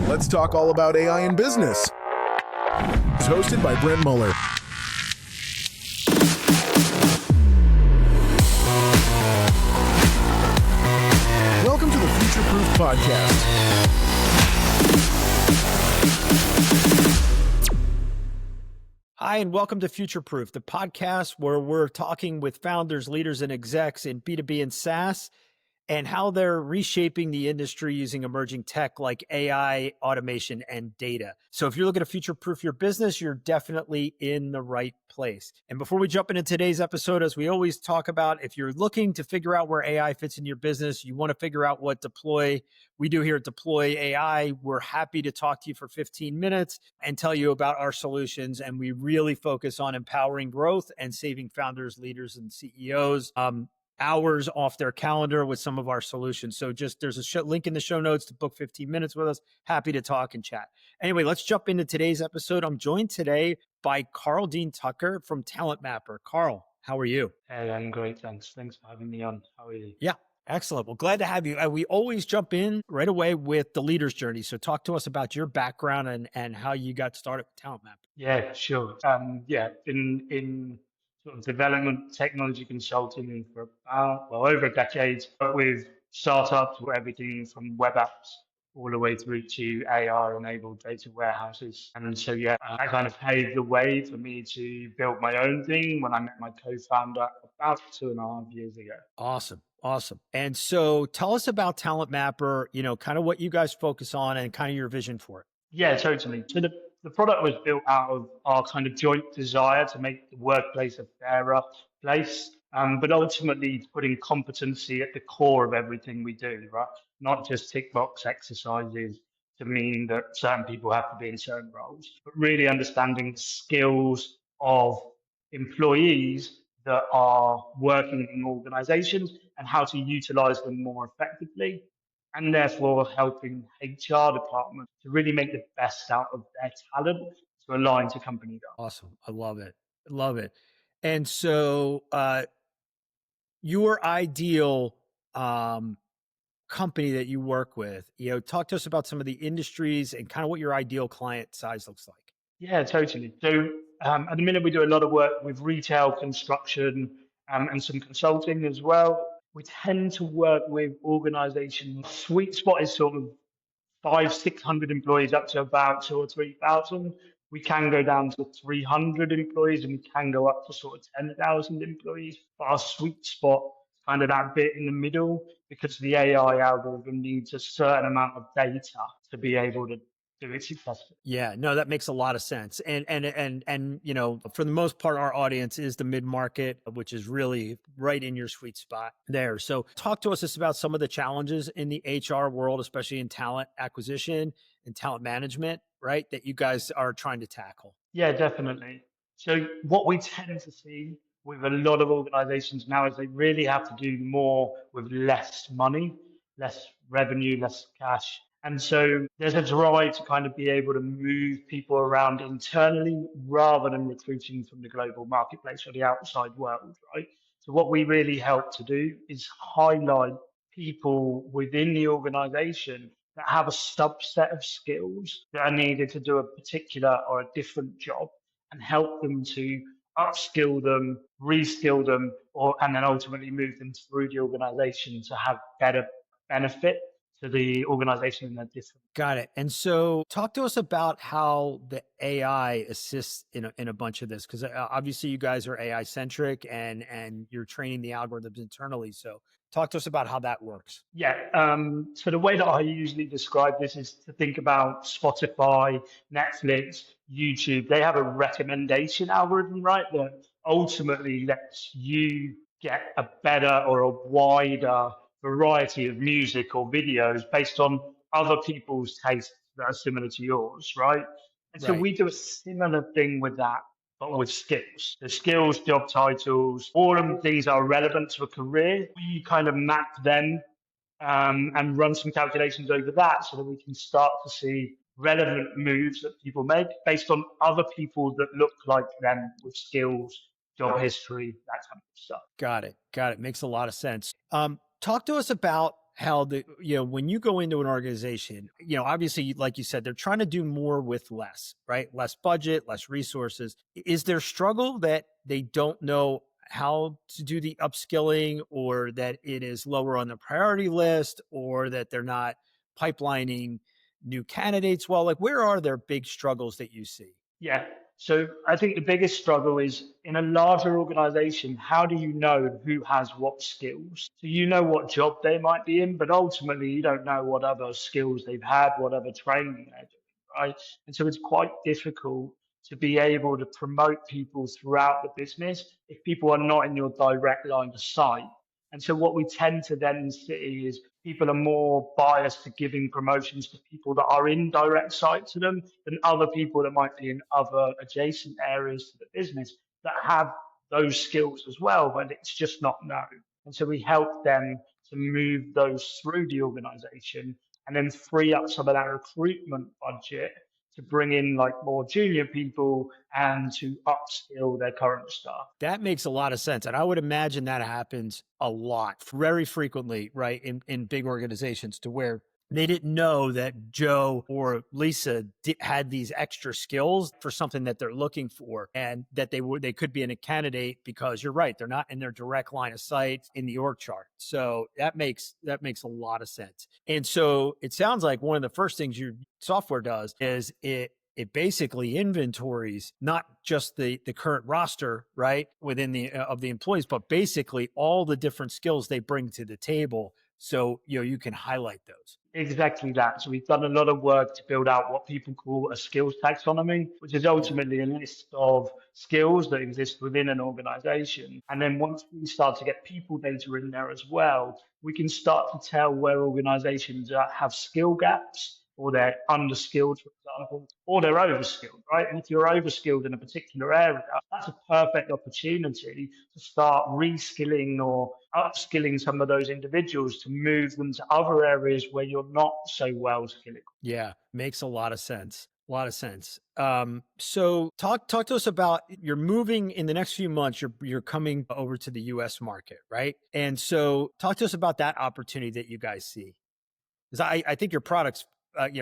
Let's talk all about AI in business. It's hosted by Brent Muller. Welcome to the Future Proof Podcast. Hi, and welcome to Future Proof, the podcast where we're talking with founders, leaders, and execs in B2B and SaaS and how they're reshaping the industry using emerging tech like AI, automation, and data. So if you're looking to future-proof your business, you're definitely in the right place. And before we jump into today's episode, as we always talk about, if you're looking to figure out where AI fits in your business, you want to figure out what we do here at Deploy AI, we're happy to talk to you for 15 minutes and tell you about our solutions. And we really focus on empowering growth and saving founders, leaders, and CEOs hours off their calendar with some of our solutions. So there's a link in the show notes to book 15 minutes with us. Happy to talk and chat. Anyway, let's jump into today's episode. I'm joined today by Carl Dean Tucker from Talent Mapper. Carl, how are you? Hey, I'm great. Thanks for having me on. How are you? Yeah, excellent. Well, glad to have you. We always jump in right away with the leader's journey. So talk to us about your background and how you got started with Talent Mapper. Yeah, sure. Been in sort of development technology consulting for over a decade, but with startups, with everything from web apps all the way through to AI-enabled data warehouses. And so, that kind of paved the way for me to build my own thing when I met my co-founder about 2.5 years ago. Awesome. And so tell us about Talent Mapper, kind of what you guys focus on and kind of your vision for it. Yeah, totally. So the product was built out of our kind of joint desire to make the workplace a fairer place, but ultimately putting competency at the core of everything we do, right? Not just tick box exercises to mean that certain people have to be in certain roles, but really understanding the skills of employees that are working in organizations and how to utilize them more effectively, and therefore helping HR departments to really make the best out of their talent to align to company goals. Awesome. I love it. And so your ideal company that you work with, talk to us about some of the industries and kind of what your ideal client size looks like. Yeah, totally. So at the minute, we do a lot of work with retail, construction, and some consulting as well. We tend to work with organizations. Sweet spot is sort of 500-600 employees up to about 2,000 or 3,000. We can go down to 300 employees and we can go up to sort of 10,000 employees. But our sweet spot is kind of that bit in the middle because the AI algorithm needs a certain amount of data to be able to do it successfully. Yeah, no, that makes a lot of sense. And for the most part, our audience is the mid-market, which is really right in your sweet spot there. So talk to us just about some of the challenges in the HR world, especially in talent acquisition and talent management, right, that you guys are trying to tackle. Yeah, definitely. So what we tend to see with a lot of organizations now is they really have to do more with less money, less revenue, less cash. And so there's a drive to kind of be able to move people around internally rather than recruiting from the global marketplace or the outside world, right? So what we really help to do is highlight people within the organization that have a subset of skills that are needed to do a particular or a different job and help them to upskill them, reskill them, and then ultimately move them through the organization to have better benefit to the organization in a different. Got it. And so talk to us about how the AI assists in a bunch of this, because obviously you guys are AI centric and you're training the algorithms internally. So talk to us about how that works. Yeah. So the way that I usually describe this is to think about Spotify, Netflix, YouTube. They have a recommendation algorithm, right, that ultimately lets you get a better or a wider variety of music or videos based on other people's tastes that are similar to yours, right? And so we do a similar thing with that, but with skills. The skills, job titles, all of these are relevant to a career. We kind of map them and run some calculations over that so that we can start to see relevant moves that people make based on other people that look like them with skills, job history, that kind of stuff. Got it. Makes a lot of sense. Talk to us about how when you go into an organization, obviously, like you said, they're trying to do more with less, right? Less budget, less resources. Is there struggle that they don't know how to do the upskilling, or that it is lower on the priority list, or that they're not pipelining new candidates? Well, like, where are their big struggles that you see? Yeah. So I think the biggest struggle is in a larger organization, how do you know who has what skills? So you know what job they might be in, but ultimately you don't know what other skills they've had, what other training they're doing, right? And so it's quite difficult to be able to promote people throughout the business if people are not in your direct line of sight. And so what we tend to then see is people are more biased to giving promotions to people that are in direct sight to them than other people that might be in other adjacent areas to the business that have those skills as well, but it's just not known. And so we help them to move those through the organization and then free up some of that recruitment budget to bring in like more junior people and to upskill their current staff. That makes a lot of sense. And I would imagine that happens a lot, very frequently, right? In big organizations, to where they didn't know that Joe or Lisa had these extra skills for something that they're looking for, and that they could be in a candidate because you're right, they're not in their direct line of sight in the org chart. So that makes a lot of sense. And so it sounds like one of the first things your software does is it basically inventories not just the current roster, right, within the of the employees, but basically all the different skills they bring to the table, so you can highlight those. Exactly that. So we've done a lot of work to build out what people call a skills taxonomy, which is Yeah. ultimately a list of skills that exist within an organization. And then once we start to get people data in there as well, we can start to tell where organizations have skill gaps, or they're underskilled, for example, or they're overskilled, right? And if you're overskilled in a particular area, that's a perfect opportunity to start reskilling or upskilling some of those individuals to move them to other areas where you're not so well skilled. Yeah, makes a lot of sense. A lot of sense. So talk to us about, you're moving in the next few months. You're coming over to the U.S. market, right? And so talk to us about that opportunity that you guys see, because I think your product's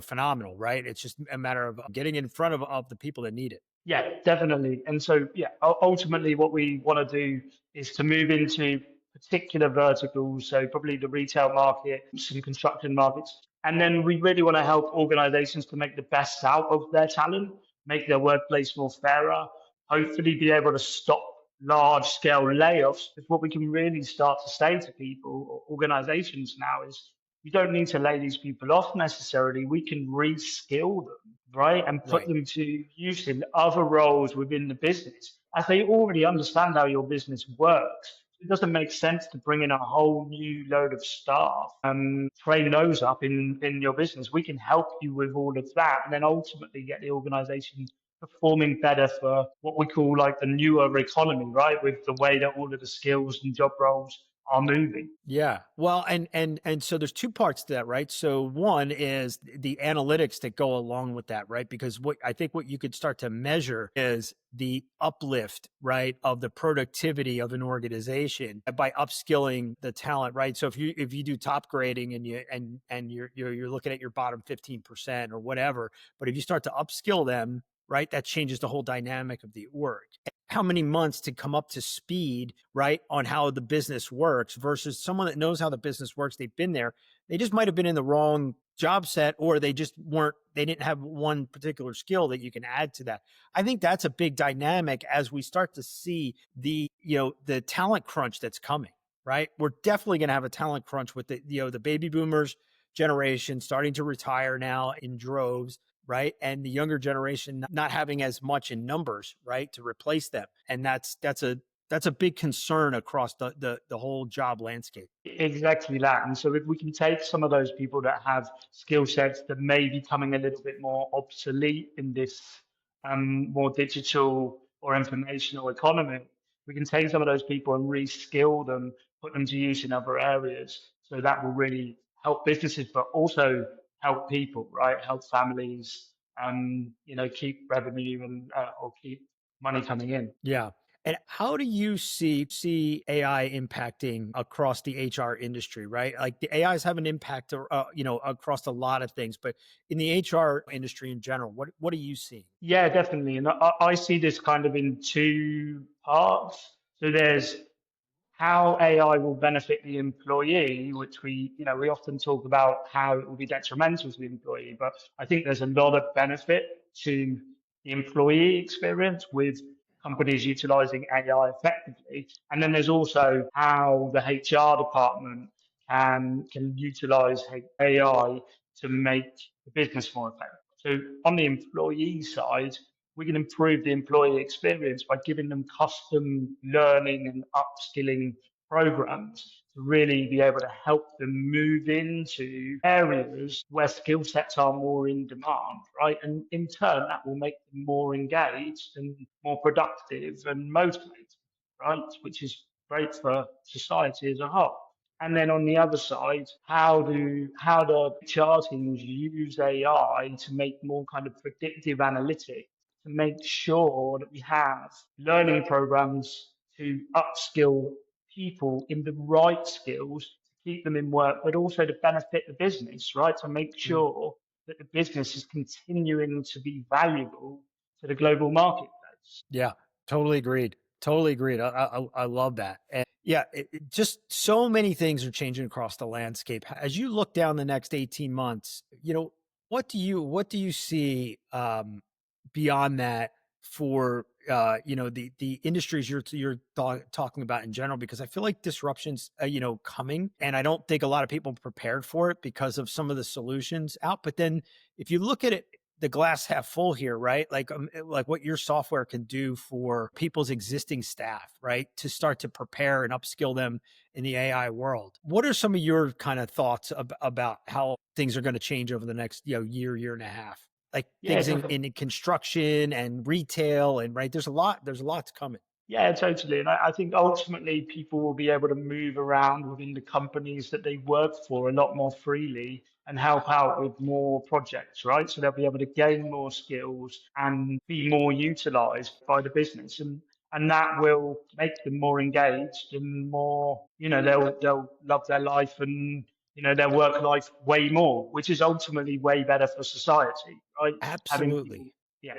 phenomenal, right? It's just a matter of getting in front of the people that need it. Yeah, definitely. And so, yeah, ultimately, what we want to do is to move into particular verticals. So, probably the retail market, some construction markets. And then we really want to help organizations to make the best out of their talent, make their workplace more fairer, hopefully, be able to stop large scale layoffs. Because what we can really start to say to people or organizations now is you don't need to lay these people off necessarily. We can reskill them, right? And put Right. them to use in other roles within the business as they already understand how your business works. It doesn't make sense to bring in a whole new load of staff and train those up in your business. We can help you with all of that and then ultimately get the organization performing better for what we call like the newer economy, right? With the way that all of the skills and job roles are moving. Yeah. Well, and so there's two parts to that, right? So one is the analytics that go along with that, right? Because what you could start to measure is the uplift, right, of the productivity of an organization by upskilling the talent, right? So if you do top grading and you're looking at your bottom 15% or whatever, but if you start to upskill them, right, that changes the whole dynamic of the org. How many months to come up to speed, right, on how the business works versus someone that knows how the business works. They've been there. They just might have been in the wrong job set, or they didn't have one particular skill that you can add to that. I think that's a big dynamic as we start to see the talent crunch that's coming, right? We're definitely going to have a talent crunch with the baby boomers generation starting to retire now in droves, right? And the younger generation not having as much in numbers, right, to replace them. And that's a big concern across the whole job landscape. Exactly that. And so if we can take some of those people that have skill sets that may be becoming a little bit more obsolete in this more digital or informational economy, we can take some of those people and reskill them, put them to use in other areas. So that will really help businesses, but also help people, right? Help families, keep revenue and or keep money coming in. Yeah. And how do you see AI impacting across the HR industry, right? Like the AIs have an impact, across a lot of things, but in the HR industry in general, what are you seeing? Yeah, definitely. And I see this kind of in two parts. So there's how AI will benefit the employee, which we often talk about how it will be detrimental to the employee, but I think there's a lot of benefit to the employee experience with companies utilizing AI effectively. And then there's also how the HR department can utilize AI to make the business more effective. So on the employee side, we can improve the employee experience by giving them custom learning and upskilling programs to really be able to help them move into areas where skill sets are more in demand, right? And in turn, that will make them more engaged and more productive and motivated, right? Which is great for society as a whole. And then on the other side, how do HR teams use AI to make more kind of predictive analytics to make sure that we have learning programs to upskill people in the right skills to keep them in work, but also to benefit the business, right? To make Mm. sure that the business is continuing to be valuable to the global marketplace. Yeah, totally agreed. Totally agreed. I love that. And yeah, just so many things are changing across the landscape. As you look down the next 18 months, what do you see beyond that for the industries you're talking about in general? Because I feel like disruptions coming, and I don't think a lot of people prepared for it because of some of the solutions out. But then if you look at it, the glass half full here, right? Like what your software can do for people's existing staff, right? To start to prepare and upskill them in the AI world. What are some of your kind of thoughts about how things are going to change over the next, year and a half? Like Yeah, things in, definitely. in construction and retail and right. There's a lot coming. Yeah, totally. And I think ultimately people will be able to move around within the companies that they work for a lot more freely and help out with more projects, right? So they'll be able to gain more skills and be more utilized by the business. And that will make them more engaged and more, they'll love their life and, their work life way more, which is ultimately way better for society, right? Having people, Absolutely. yeah,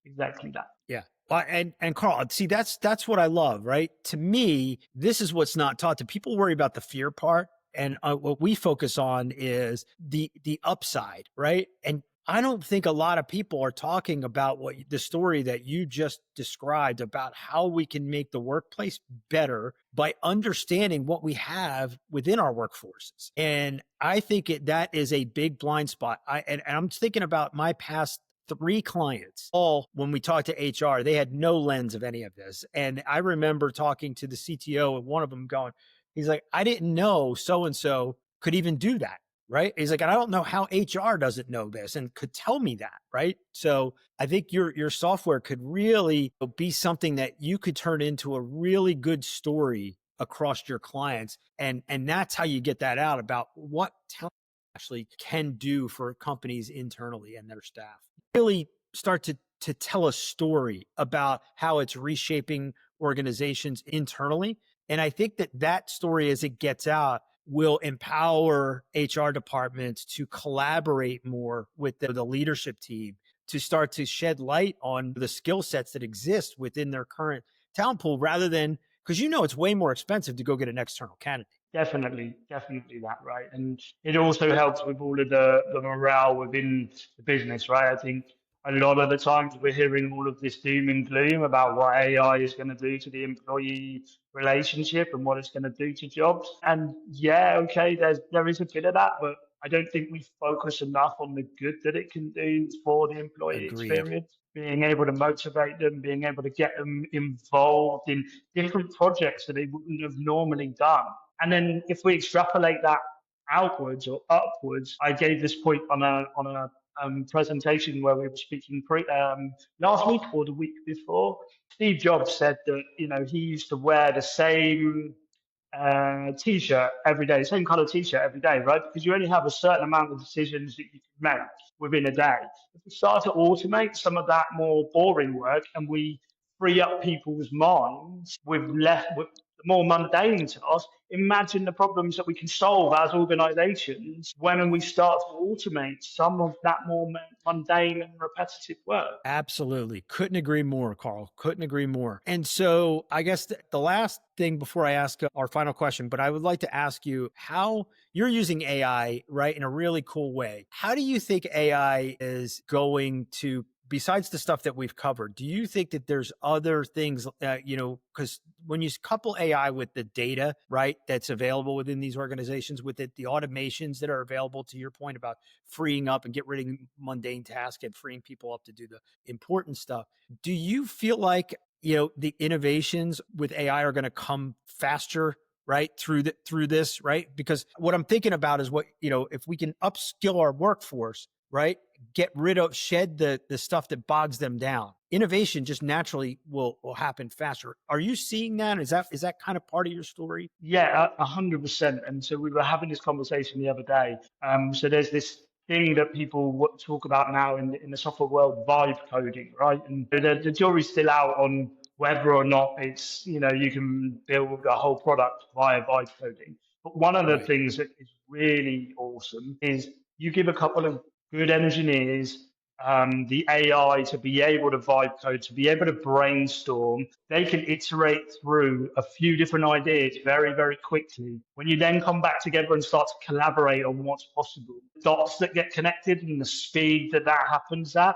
exactly that. Yeah. Well, and Carl, see, that's what I love, right? To me, this is what's not taught. To people worry about the fear part, and what we focus on is the upside, right? And I don't think a lot of people are talking about the story that you just described about how we can make the workplace better by understanding what we have within our workforces. And I think that is a big blind spot. And I'm thinking about my past three clients. All when we talked to HR, they had no lens of any of this. And I remember talking to the CTO and one of them going, he's like, I didn't know so and so could even do that. Right. He's like, and I don't know how HR doesn't know this and could tell me that. Right. So I think your software could really be something that you could turn into a really good story across your clients. And that's how you get that out about what talent actually can do for companies internally and their staff. Really start to tell a story about how it's reshaping organizations internally. And I think that story, as it gets out, will empower HR departments to collaborate more with the leadership team to start to shed light on the skill sets that exist within their current talent pool rather than because it's way more expensive to go get an external candidate. Definitely that, right? And it also helps with all of the morale within the business, right? I think a lot of the times we're hearing all of this doom and gloom about what AI is going to do to the employee relationship and what it's going to do to jobs. And yeah, okay, there is a bit of that, but I don't think we focus enough on the good that it can do for the employee Agreed. experience. Being able to motivate them, being able to get them involved in different projects that they wouldn't have normally done. And then if we extrapolate that outwards or upwards, I gave this point on a presentation where we were speaking last week or the week before. Steve Jobs said that he used to wear the same t-shirt every day, same color t-shirt every day, right? Because you only have a certain amount of decisions that you can make within a day. If we start to automate some of that more boring work and we free up people's minds with more mundane tasks. Imagine the problems that we can solve as organizations when we start to automate some of that more mundane and repetitive work. Absolutely. Couldn't agree more, Carl. Couldn't agree more. And so I guess the last thing before I ask our final question, but I would like to ask you how you're using AI, right, in a really cool way. How do you think AI is going to, besides the stuff that we've covered, do you think that there's other things, because when you couple AI with the data, right, that's available within these organizations, with the automations that are available, to your point about freeing up and get rid of mundane tasks and freeing people up to do the important stuff, do you feel like, the innovations with AI are going to come faster, right, through this, right? Because what I'm thinking about is if we can upskill our workforce, right, shed the stuff that bogs them down, innovation just naturally will happen faster. Are you seeing that? Is that kind of part of your story? Yeah, 100%. And so we were having this conversation the other day. So there's this thing that people talk about now in the software world, vibe coding, right? And the jury's still out on whether or not it's, you can build a whole product via vibe coding. But one of the things that is really awesome is you give a couple of good engineers the AI to be able to vibe code, to be able to brainstorm. They can iterate through a few different ideas very, very quickly. When you then come back together and start to collaborate on what's possible, the dots that get connected and the speed that happens at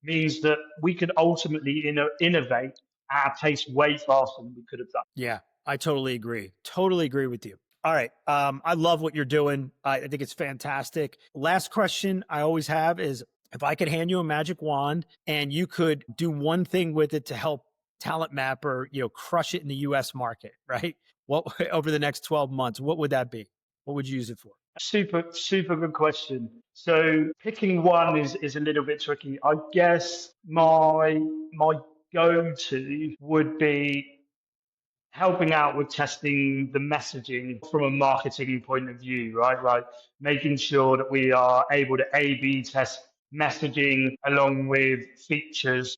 means that we could ultimately innovate at a pace way faster than we could have done. Yeah, I totally agree. Totally agree with you. All right. I love what you're doing. I think it's fantastic. Last question I always have is, if I could hand you a magic wand and you could do one thing with it to help Talent Mapper, crush it in the US market, right? What over the next 12 months, what would that be? What would you use it for? Super, super good question. So picking one is a little bit tricky. I guess my go-to would be helping out with testing the messaging from a marketing point of view, right? Like making sure that we are able to A/B test messaging along with features,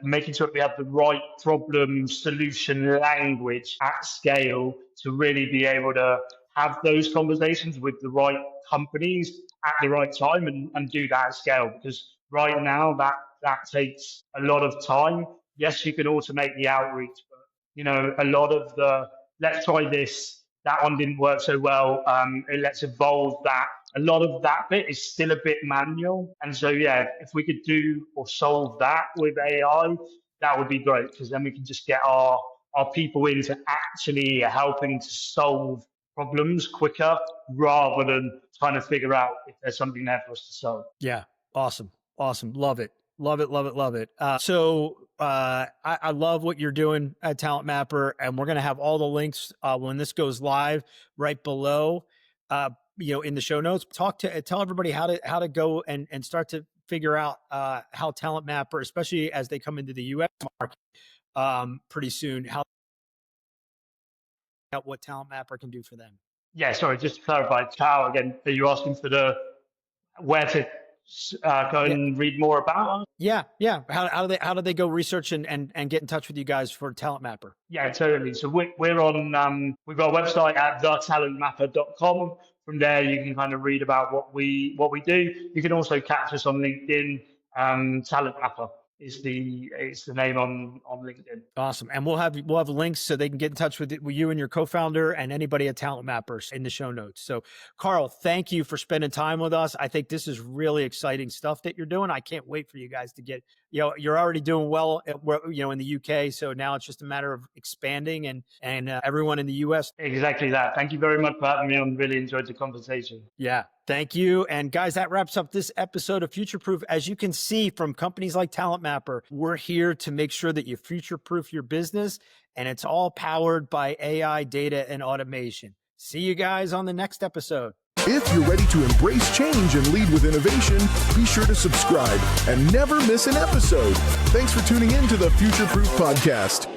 making sure that we have the right problem solution language at scale to really be able to have those conversations with the right companies at the right time and do that at scale. Because right now that takes a lot of time. Yes, you can automate the outreach, but a lot of the let's try this, that one didn't work so well, let's evolve that. A lot of that bit is still a bit manual. And so, yeah, if we could do or solve that with AI, that would be great, because then we can just get our people into actually helping to solve problems quicker rather than trying to figure out if there's something there for us to solve. Yeah. Awesome. Love it. Love it. I love what you're doing at Talent Mapper, and we're going to have all the links when this goes live right below, in the show notes. Tell everybody how to go and start to figure out how Talent Mapper, especially as they come into the US market pretty soon, what Talent Mapper can do for them. Yeah, sorry, just to clarify, Cal, again, are you asking for where to go and read more about us? Yeah. How do they go research and get in touch with you guys for Talent Mapper? Yeah, totally. So we're on, we've got a website at thetalentmapper.com. From there, you can kind of read about what we do. You can also catch us on LinkedIn. Talent Mapper is the name on LinkedIn. Awesome. And we'll have links so they can get in touch with you and your co-founder and anybody at Talent Mappers in the show notes. So Carl, thank you for spending time with us. I think this is really exciting stuff that you're doing. I can't wait for you guys to get, you're already doing well, in the UK. So now it's just a matter of expanding and everyone in the US. Exactly that. Thank you very much for having me on. Really enjoyed the conversation. Yeah. Thank you. And guys, that wraps up this episode of Future Proof. As you can see from companies like Talent Mapper, we're here to make sure that you future-proof your business, and it's all powered by AI, data, and automation. See you guys on the next episode. If you're ready to embrace change and lead with innovation, be sure to subscribe and never miss an episode. Thanks for tuning in to the Future Proof Podcast.